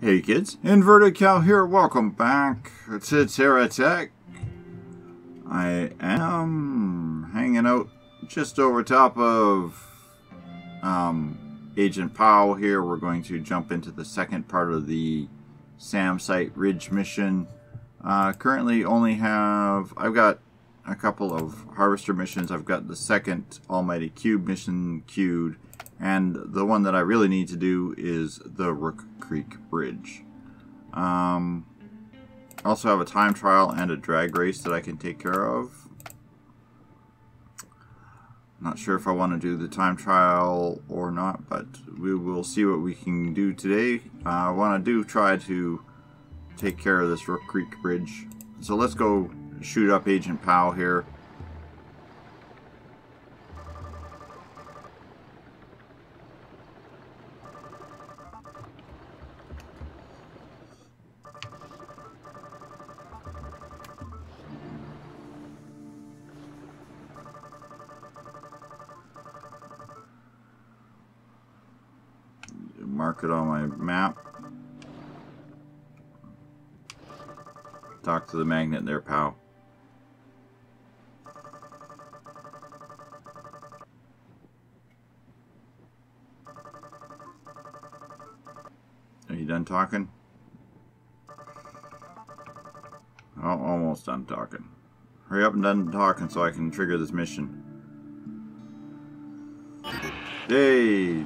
Hey kids, Inverted Cow here, welcome back to Terra Tech. I am hanging out just over top of Agent Powell here. We're going to jump into the second part of the SAM site Ridge mission. Currently I've got a couple of harvester missions. I've got the second Almighty Cube mission queued, and the one that I really need to do is the Rook Creek Bridge. Also have a time trial and a drag race that I can take care of. Not sure if I want to do the time trial or not, but we will see what we can do today. I want to try to take care of this Rook Creek Bridge. So let's go shoot up Agent Powell here. Mark it on my map. Talk to the magnet there, pal. Are you done talking? Oh, almost done talking. Hurry up and done talking so I can trigger this mission. Hey!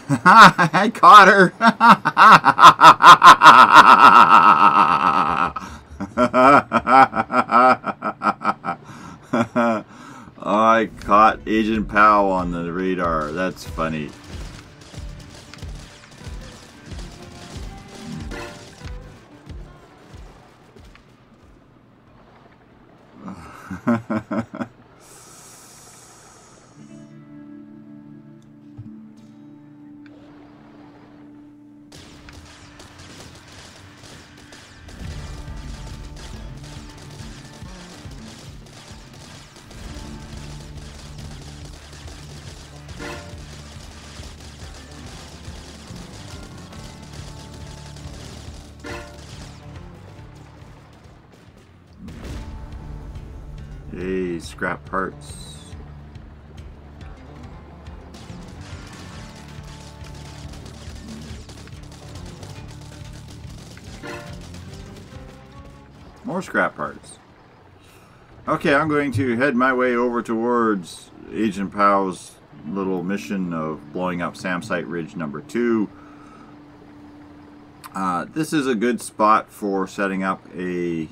I caught her! I caught Agent Powell on the radar. That's funny. Hey, scrap parts. More scrap parts. Okay, I'm going to head my way over towards Agent Powell's little mission of blowing up SAM site Ridge number 2. This is a good spot for setting up a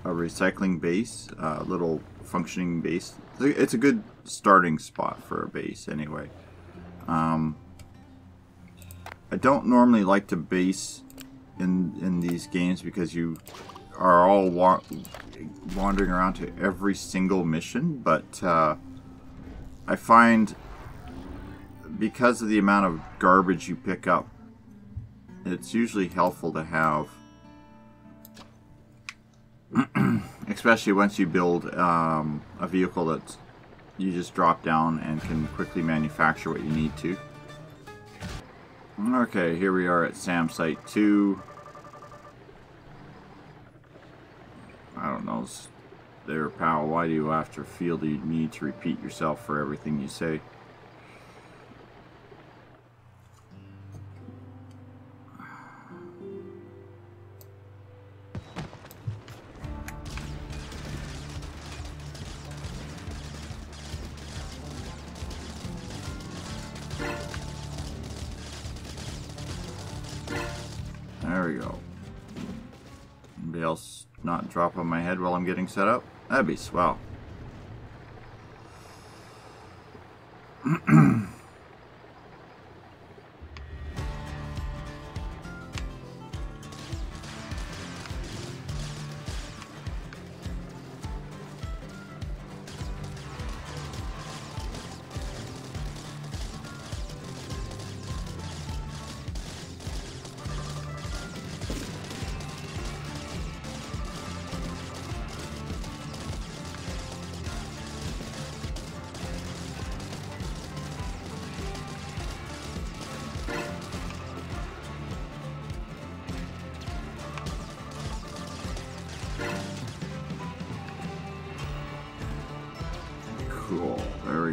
recycling base, a little functioning base. It's a good starting spot for a base anyway. I don't normally like to base in these games because you are all wandering around to every single mission, but I find because of the amount of garbage you pick up, it's usually helpful to have, especially once you build a vehicle that you just drop down and can quickly manufacture what you need to. Okay, here we are at SAM Site 2. I don't know, there, pal, why do you have to feel the need to repeat yourself for everything you say? There we go. Anybody else not drop on my head while I'm getting set up? That'd be swell.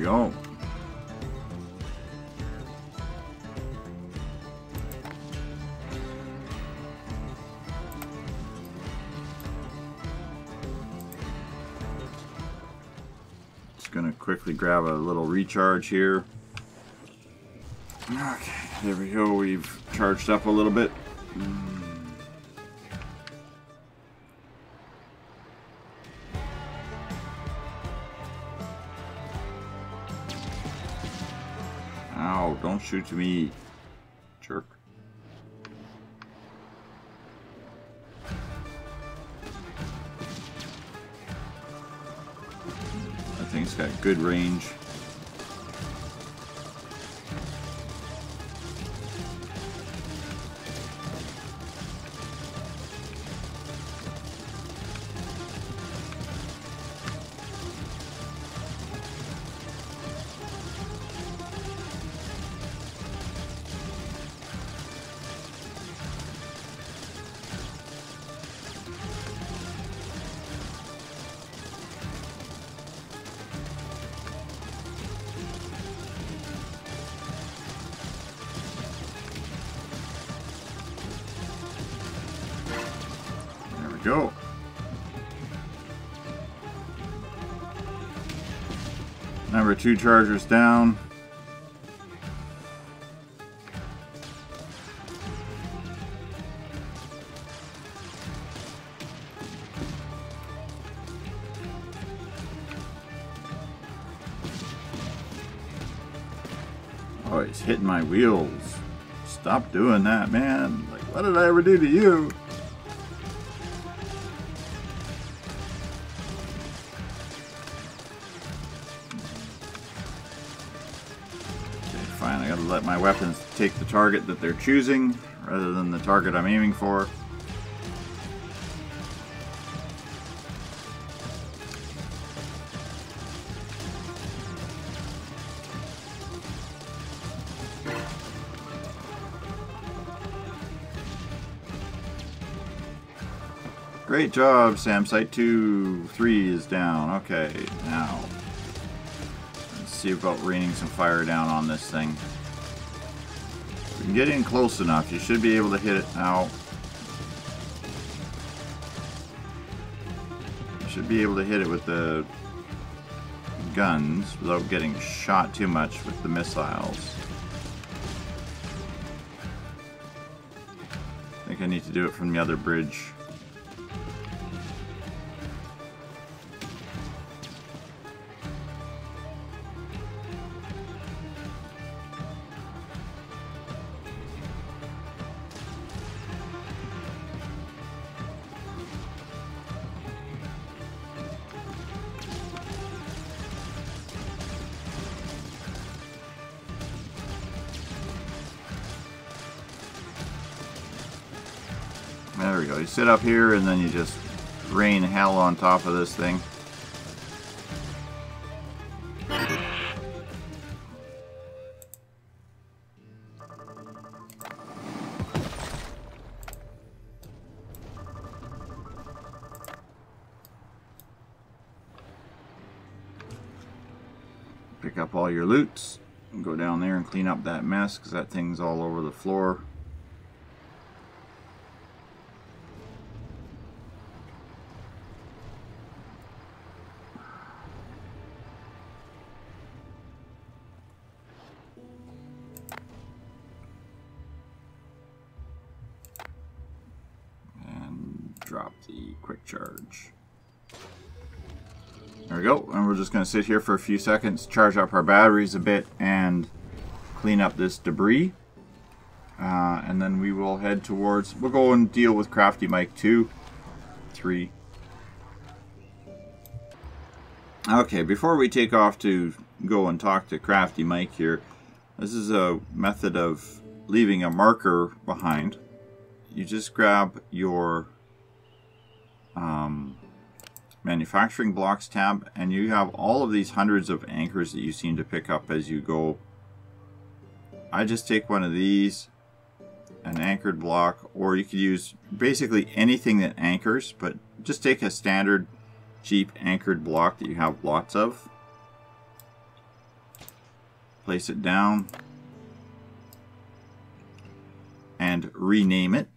we go. Just gonna quickly grab a little recharge here. Okay, there we go. We've charged up a little bit. Ow, don't shoot me, jerk. That thing's got good range. Go. Number 2 chargers down. Oh, he's hitting my wheels. Stop doing that, man. Like, what did I ever do to you? Fine, I gotta let my weapons take the target that they're choosing rather than the target I'm aiming for. Great job, Sam. Site 2, 3 is down. Okay, now let's see about raining some fire down on this thing. If we can get in close enough, you should be able to hit it now. You should be able to hit it with the guns without getting shot too much with the missiles. I think I need to do it from the other bridge. There we go. You sit up here and then you just rain hell on top of this thing. Pick up all your loots and go down there and clean up that mess because that thing's all over the floor. Drop the quick charge. There we go, and we're just going to sit here for a few seconds, charge up our batteries a bit, and clean up this debris. And then we will head towards, we'll go and deal with Crafty Mike 2, 3. Okay, before we take off to go and talk to Crafty Mike here, this is a method of leaving a marker behind. You just grab your manufacturing blocks tab, and you have all of these hundreds of anchors that you seem to pick up as you go. I just take one of these, an anchored block, or you could use basically anything that anchors, but just take a standard cheap anchored block that you have lots of. place it down, and rename it.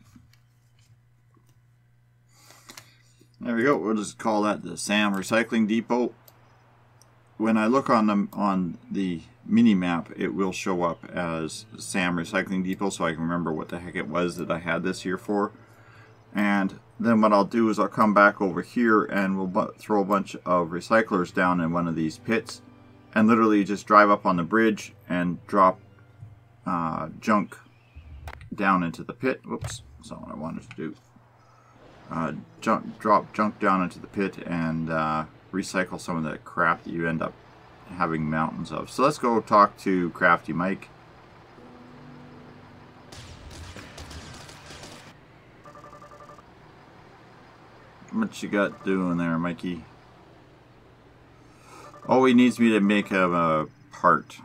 There we go. We'll just call that the Sam Recycling Depot. When I look on the mini map, it will show up as Sam Recycling Depot, so I can remember what the heck it was that I had this here for. And then what I'll do is I'll come back over here and we'll throw a bunch of recyclers down in one of these pits, and literally just drive up on the bridge and drop junk down into the pit. Whoops, that's not what I wanted to do. Drop junk down into the pit and recycle some of that crap that you end up having mountains of. So let's go talk to Crafty Mike. What you got doing there, Mikey? Oh, he needs me to make a part.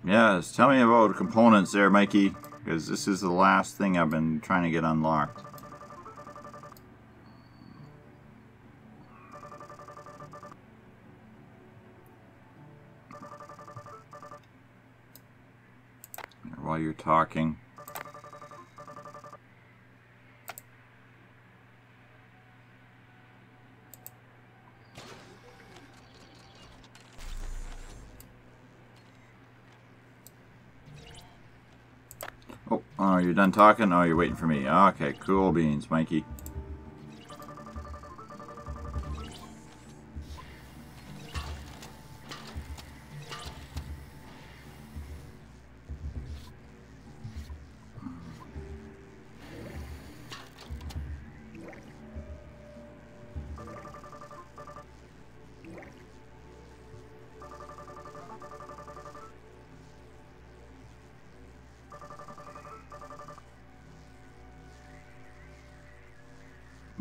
Yes, tell me about components there, Mikey, because this is the last thing I've been trying to get unlocked. While you're talking. Oh, you're done talking? Oh, you're waiting for me. Okay, cool beans, Mikey.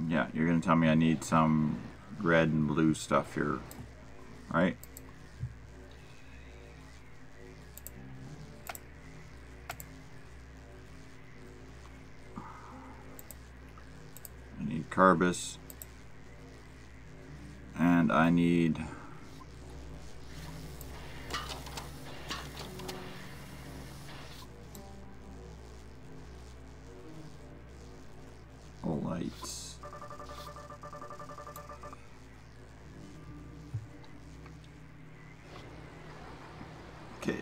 Yeah, you're going to tell me I need some red and blue stuff here, right? I need carbis, and I need lights. Okay.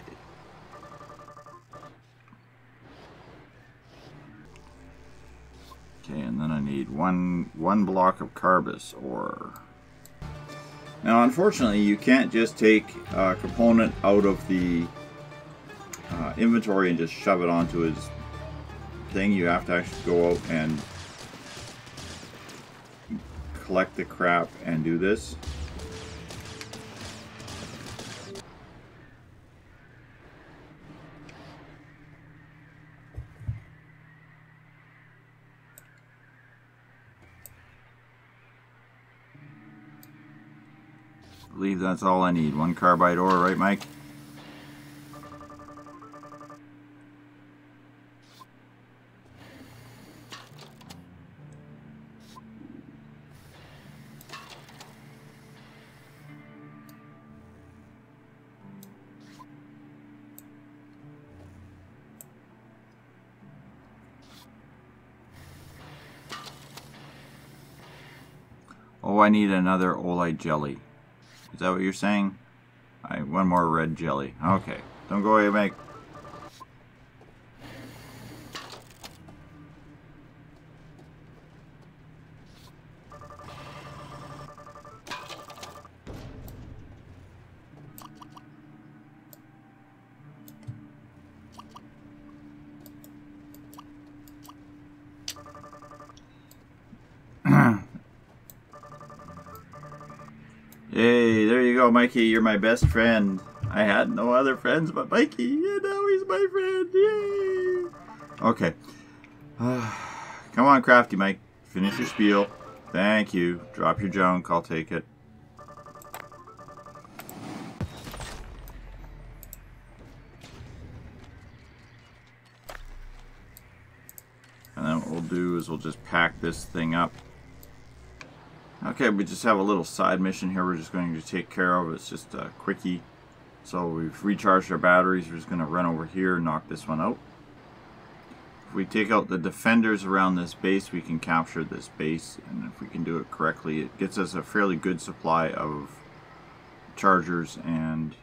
Okay, and then I need one block of carbis ore. Now, unfortunately, you can't just take a component out of the inventory and just shove it onto his thing. You have to actually go out and collect the crap and do this. I believe that's all I need. One carbide ore, right, Mike? Oh, I need another Olite jelly. Is that what you're saying? One more red jelly. Okay. Don't go away, Mike. go, Mikey. You're my best friend. I had no other friends but Mikey, and now he's my friend. Yay! Okay. Come on, Crafty Mike. Finish your spiel. Thank you. Drop your junk. I'll take it. And then what we'll do is we'll just pack this thing up. Okay, we just have a little side mission here we're just going to take care of. It's just a quickie. So we've recharged our batteries. We're just going to run over here and knock this one out. If we take out the defenders around this base, we can capture this base. And if we can do it correctly, it gets us a fairly good supply of chargers and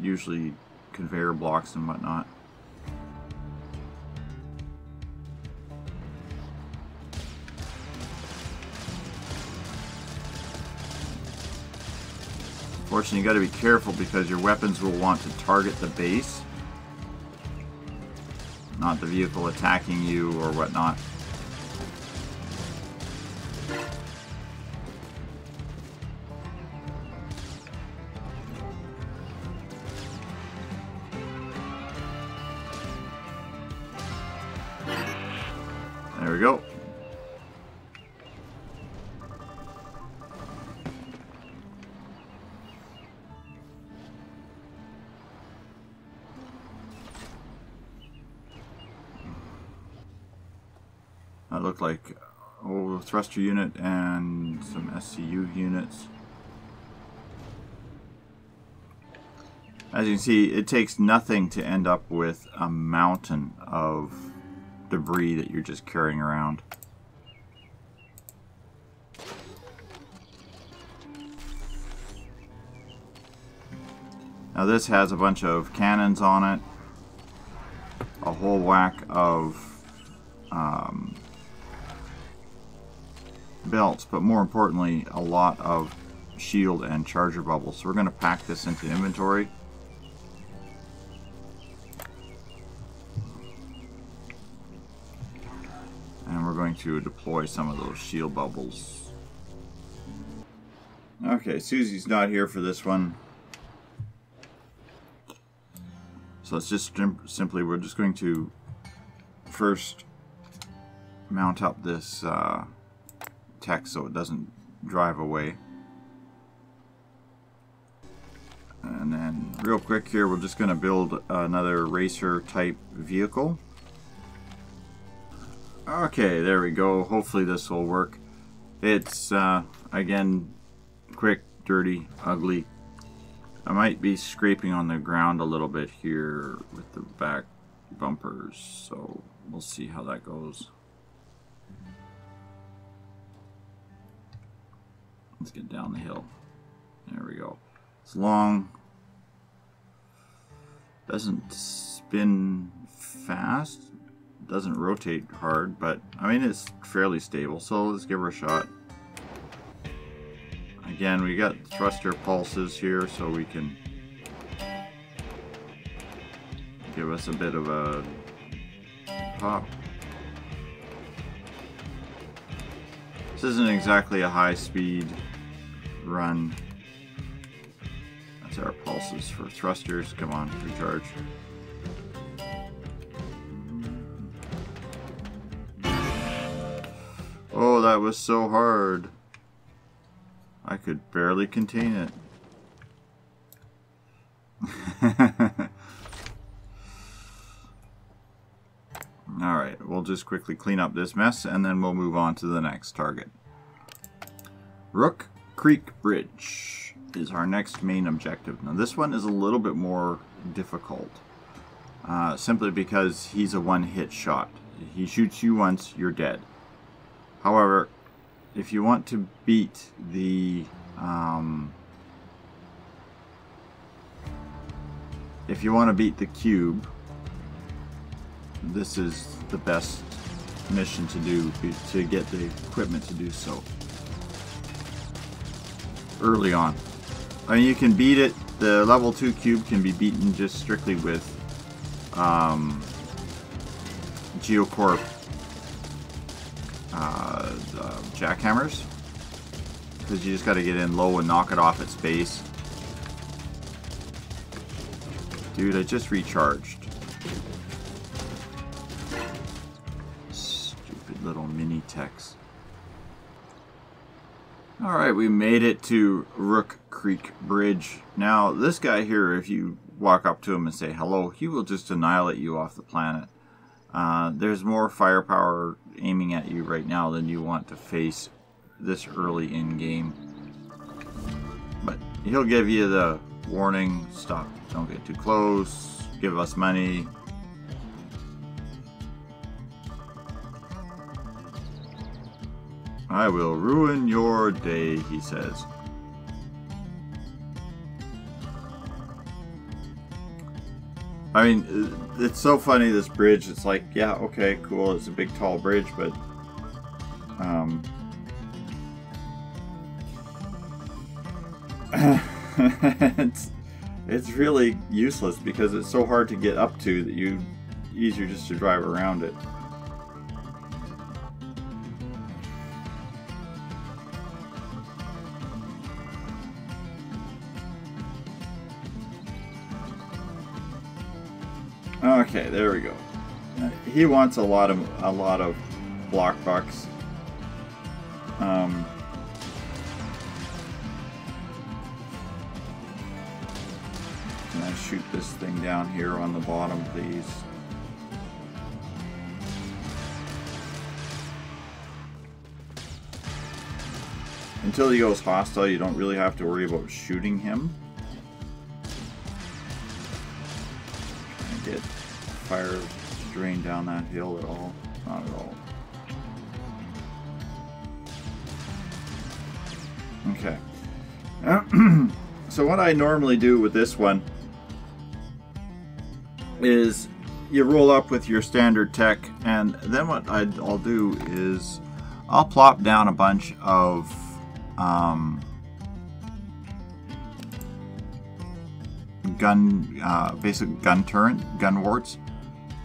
usually conveyor blocks and whatnot. Unfortunately, you got to be careful because your weapons will want to target the base, not the vehicle attacking you or whatnot. There we go. That looked like a thruster unit and some SCU units. As you can see, it takes nothing to end up with a mountain of debris that you're just carrying around. Now this has a bunch of cannons on it, a whole whack of belts, but more importantly a lot of shield and charger bubbles. So we're going to pack this into inventory. And we're going to deploy some of those shield bubbles. Okay, Susie's not here for this one. So it's just simply, we're just going to first mount up this tech so it doesn't drive away. And then real quick here, we're just going to build another racer type vehicle. Okay, there we go. Hopefully this will work. It's again, quick, dirty, ugly. I might be scraping on the ground a little bit here with the back bumpers, so we'll see how that goes. Let's get down the hill. There we go. It's long. Doesn't spin fast. Doesn't rotate hard, but I mean it's fairly stable, so let's give her a shot. Again, we got thruster pulses here, so we can give us a bit of a pop. This isn't exactly a high-speed run. That's our pulses for thrusters. Come on, recharge. Oh, that was so hard. I could barely contain it. Alright, we'll just quickly clean up this mess and then we'll move on to the next target. Rook Creek Bridge is our next main objective. Now this one is a little bit more difficult. Simply because he's a one-hit shot. He shoots you once, you're dead. However, if you want to beat the cube, this is the best mission to do, to get the equipment to do so early on. I mean, you can beat it. The level 2 cube can be beaten just strictly with Geocorp jackhammers, because you just got to get in low and knock it off its base. Dude, I just recharged. Stupid little mini techs. Alright, we made it to Rook Creek Bridge. Now, this guy here, if you walk up to him and say hello, he will just annihilate you off the planet. There's more firepower aiming at you right now than you want to face this early in game. But he'll give you the warning, stop, don't get too close, give us money. I will ruin your day, he says. I mean, it's so funny, this bridge. It's like, yeah, okay, cool, it's a big tall bridge, but it's really useless because it's so hard to get up to that easier just to drive around it. Okay, there we go. He wants a lot of block bucks. Can I shoot this thing down here on the bottom, please? Until he goes hostile, you don't really have to worry about shooting him. Get fire drain down that hill at all? Not at all. Okay. So what I normally do with this one is you roll up with your standard tech, and then what I'll do is I'll plop down a bunch of basic gun turret, gun warts.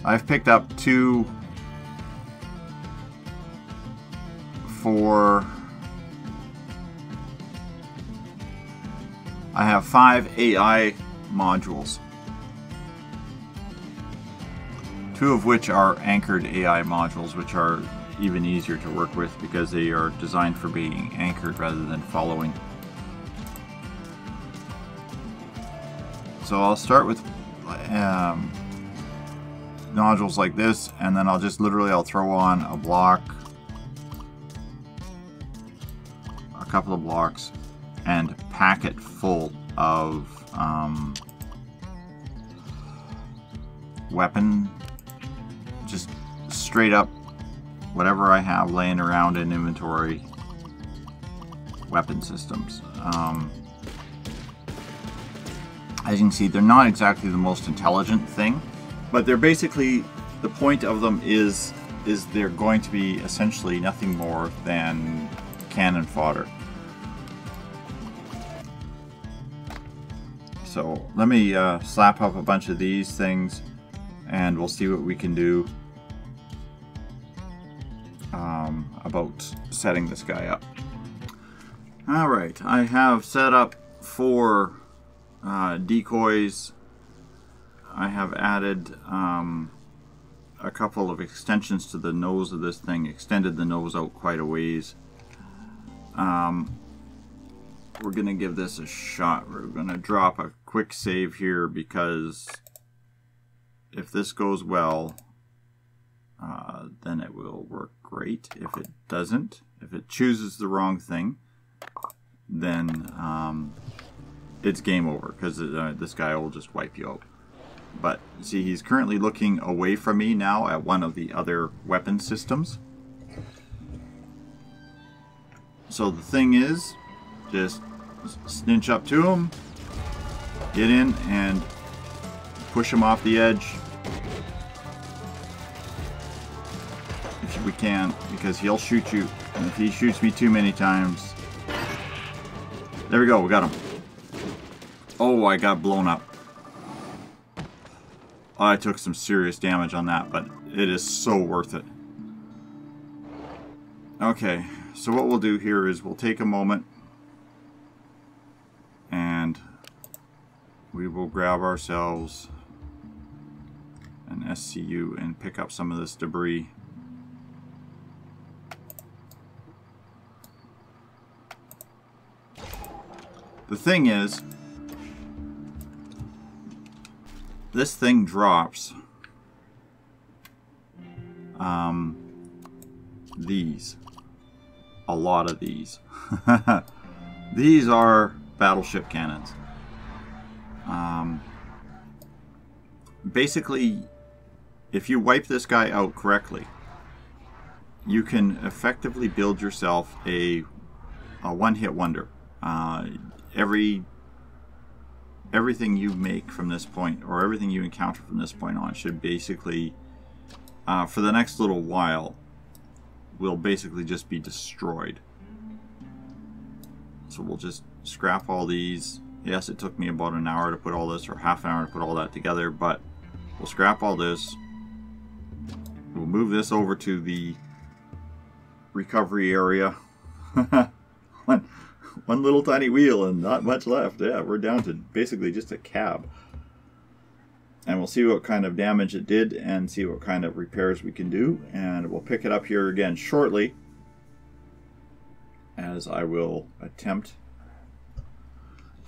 I've picked up 2 for... I have 5 AI modules. 2 of which are anchored AI modules, which are even easier to work with because they are designed for being anchored rather than following. So I'll start with nodules like this, and then I'll just I'll throw on a block, a couple of blocks, and pack it full of weapon, just straight up whatever I have laying around in inventory, weapon systems. As you can see, they're not exactly the most intelligent thing, but they're basically, the point of them is they're going to be essentially nothing more than cannon fodder. So let me slap up a bunch of these things and we'll see what we can do about setting this guy up. Alright, I have set up 4 decoys. I have added a couple of extensions to the nose of this thing, extended the nose out quite a ways. We're going to give this a shot. We're going to drop a quick save here because if this goes well, then it will work great. If it doesn't, if it chooses the wrong thing, then it's game over because this guy will just wipe you out. But see, he's currently looking away from me now at one of the other weapon systems. So the thing is, just snitch up to him, get in and push him off the edge if we can, because he'll shoot you, and if he shoots me too many times... There we go, we got him. Oh, I got blown up. I took some serious damage on that, but it is so worth it. Okay, so what we'll do here is we'll take a moment and we will grab ourselves an SCU and pick up some of this debris. The thing is, this thing drops these. A lot of these. These are battleship cannons. Basically, if you wipe this guy out correctly, you can effectively build yourself a one-hit wonder. Everything you make from this point, or everything you encounter from this point on, should basically, for the next little while, will basically just be destroyed. So we'll just scrap all these. Yes, it took me about an hour to put all this, or half an hour to put all that together, but we'll scrap all this. We'll move this over to the recovery area. One little tiny wheel and not much left. Yeah, we're down to basically just a cab. And we'll see what kind of damage it did and see what kind of repairs we can do. And we'll pick it up here again shortly, as I will attempt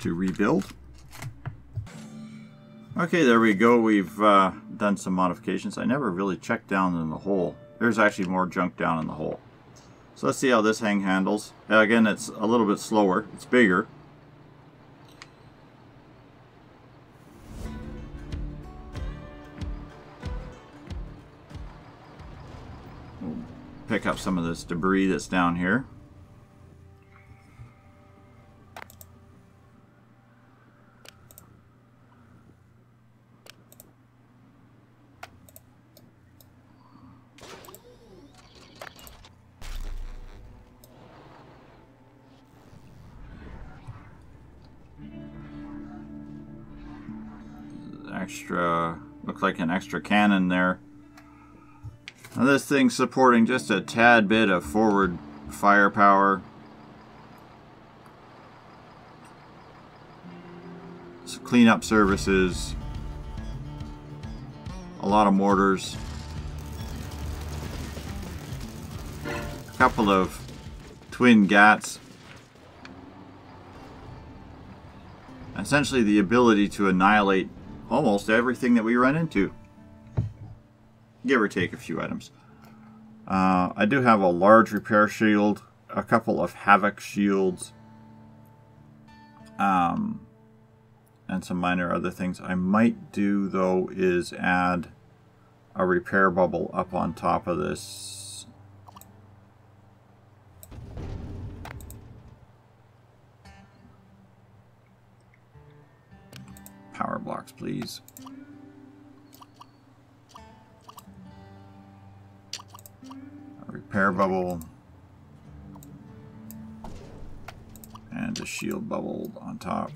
to rebuild. Okay, there we go. We've done some modifications. I never really checked down in the hole. There's actually more junk down in the hole. So let's see how this thing handles. Again, it's a little bit slower. It's bigger. We'll pick up some of this debris that's down here. Extra, looks like an extra cannon there. Now this thing's supporting just a tad bit of forward firepower. Some cleanup services. A lot of mortars. A couple of twin GATs. Essentially the ability to annihilate almost everything that we run into, give or take a few items. I do have a large repair shield, a couple of havoc shields, and some minor other things. I might do though is add a repair bubble up on top of this. Power blocks, please. A repair bubble. And a shield bubble on top.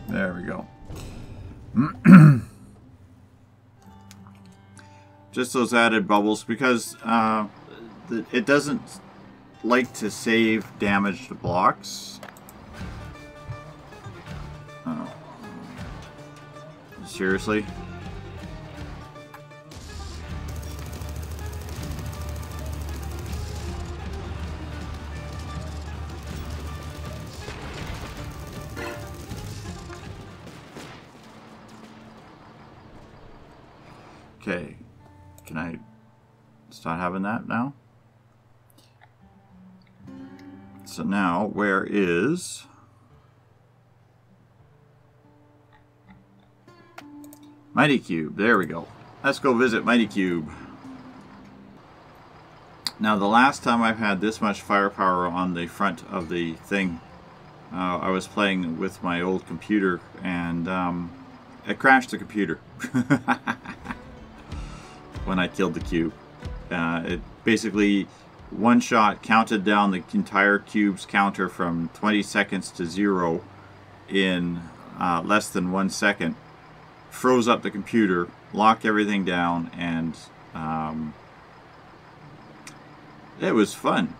There we go. Just those added bubbles, because it doesn't like to save damaged blocks. Oh. Seriously? Okay. Can I start having that now? So now, where is Mighty Cube? There we go. Let's go visit Mighty Cube. Now, the last time I've had this much firepower on the front of the thing, I was playing with my old computer, and it crashed the computer. When I killed the cube. It basically, one shot counted down the entire cube's counter from 20 seconds to 0 in less than 1 second, froze up the computer, locked everything down, and It was fun.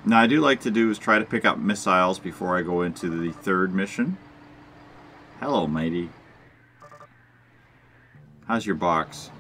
Now, I do like to do is try to pick up missiles before I go into the third mission. Hello, Mighty. How's your box?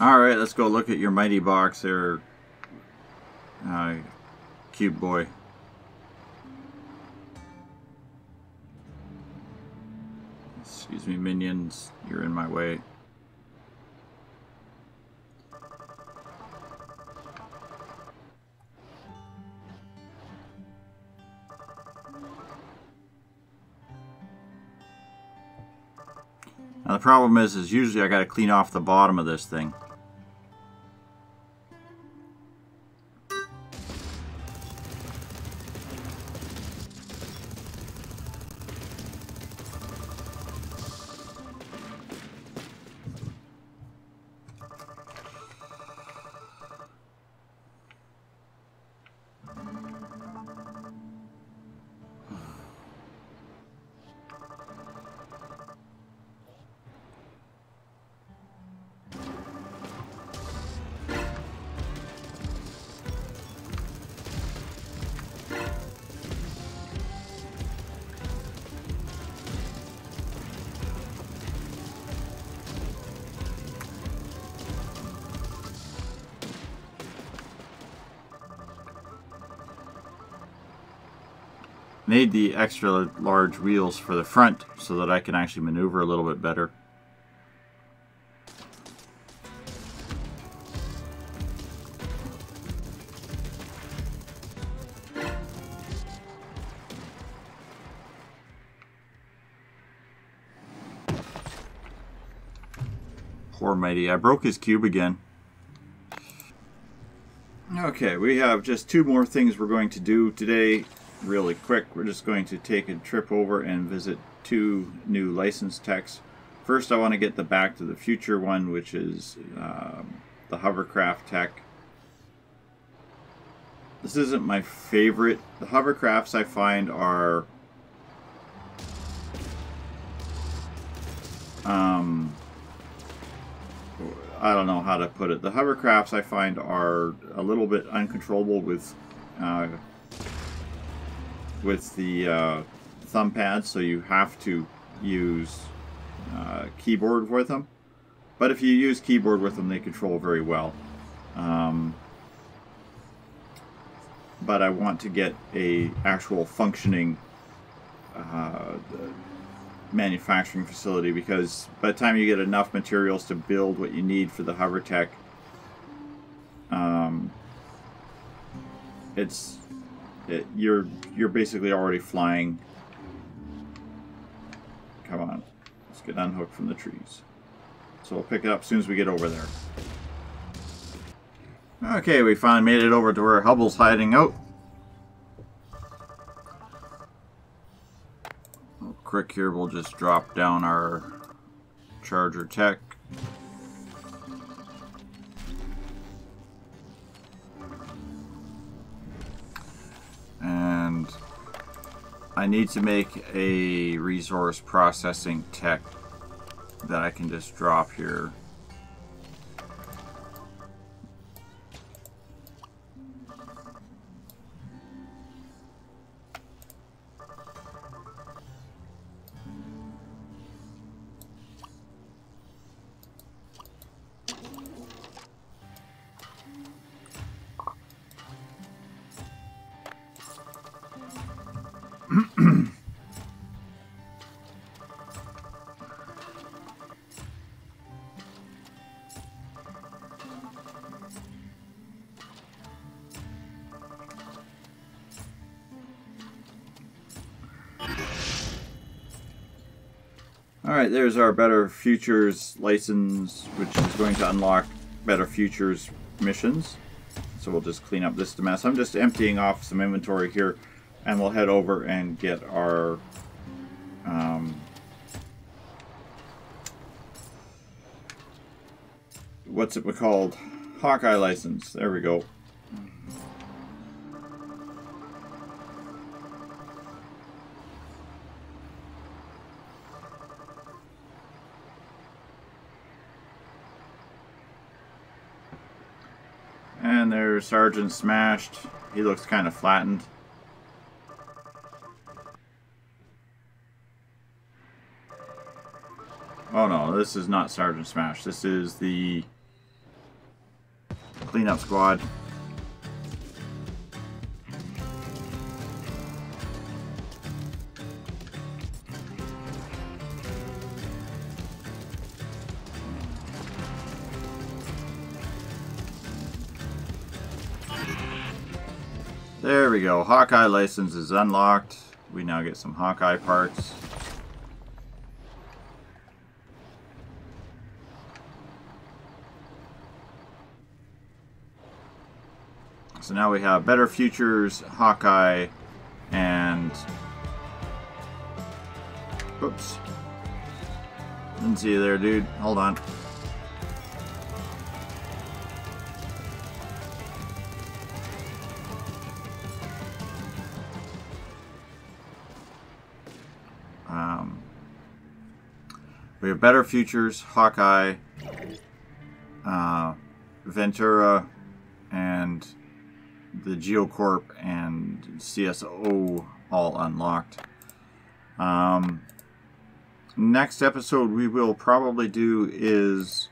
Alright, let's go look at your mighty box there, cube boy. Excuse me, minions, you're in my way. Now the problem is usually I gotta clean off the bottom of this thing. Made the extra large wheels for the front so that I can actually maneuver a little bit better. Poor Mighty. I broke his cube again. Okay, we have just two more things we're going to do today. Really quick, we're just going to take a trip over and visit two new licensed techs. First, I want to get the Back to the Future one, which is the hovercraft tech. This isn't my favorite. The hovercrafts I find are I don't know how to put it. The hovercrafts I find are a little bit uncontrollable with the thumb pads, so you have to use keyboard with them. But if you use keyboard with them, they control very well. But I want to get a actual functioning manufacturing facility, because by the time you get enough materials to build what you need for the hover tech, you're basically already flying. Come on, let's get unhooked from the trees. So we'll pick it up as soon as we get over there. Okay, we finally made it over to where Hubble's hiding out. Real quick here, we'll just drop down our charger tech. And I need to make a resource processing tech that I can just drop here. Alright, there's our Better Futures license, which is going to unlock Better Futures missions. So we'll just clean up this mess. I'm just emptying off some inventory here, and we'll head over and get our what's it called? Hawkeye license. There we go. And there's Sergeant Smashed. He looks kind of flattened. Oh no, this is not Sergeant Smash. This is the cleanup squad. There we go. Hawkeye license is unlocked. We now get some Hawkeye parts. So now we have Better Futures, Hawkeye, and... Oops. Didn't see you there, dude. Hold on. We have Better Futures, Hawkeye, Ventura, and the Geocorp and CSO all unlocked. Next episode we will probably do is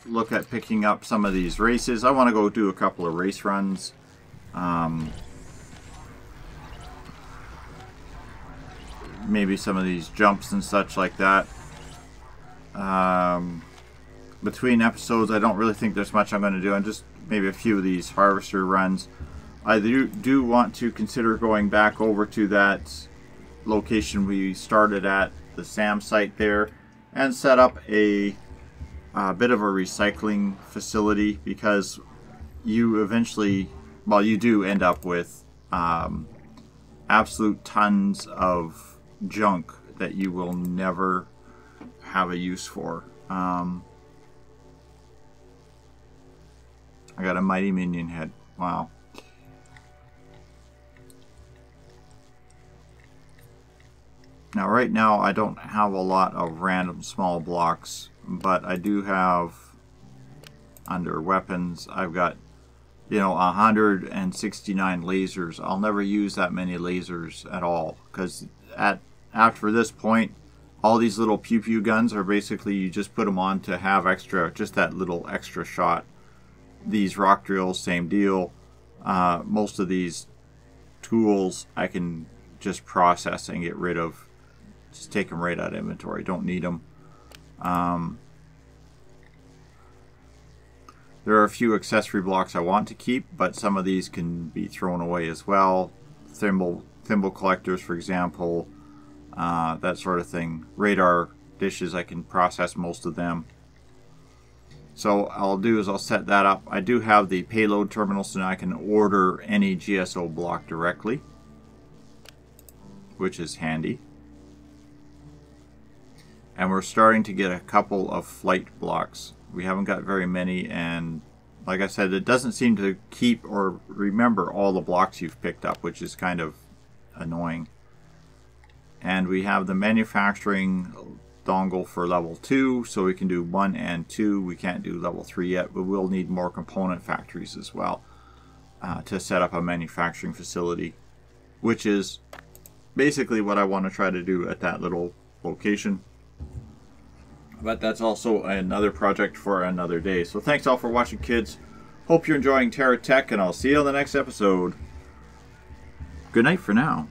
look at picking up some of these races. I want to go do a couple of race runs. Maybe some of these jumps and such like that. Between episodes, I don't really think there's much I'm going to do. And just maybe a few of these harvester runs. I do want to consider going back over to that location we started at, the SAM site there, and set up a bit of a recycling facility, because you eventually, well, you do end up with absolute tons of junk that you will never have a use for. I got a mighty minion head. Wow. Now right now I don't have a lot of random small blocks, but I do have, under weapons, I've got, you know, 169 lasers. I'll never use that many lasers at all, because after this point, all these little pew pew guns are basically, you just put them on to have extra, just that little extra shot. These rock drills, same deal. Most of these tools I can just process and get rid of. Just take them right out of inventory. Don't need them. There are a few accessory blocks I want to keep, but some of these can be thrown away as well. Thimble collectors, for example. That sort of thing. Radar dishes, I can process most of them. So I'll do is I'll set that up. I do have the payload terminal, so now I can order any GSO block directly, which is handy. And we're starting to get a couple of flight blocks. We haven't got very many, and like I said, it doesn't seem to keep or remember all the blocks you've picked up, which is kind of annoying. And we have the manufacturing dongle for level 2, so we can do 1 and 2. We can't do level 3 yet, but we'll need more component factories as well to set up a manufacturing facility, which is basically what I want to try to do at that little location. But that's also another project for another day. So thanks all for watching, kids. Hope you're enjoying TerraTech, and I'll see you on the next episode. Good night for now.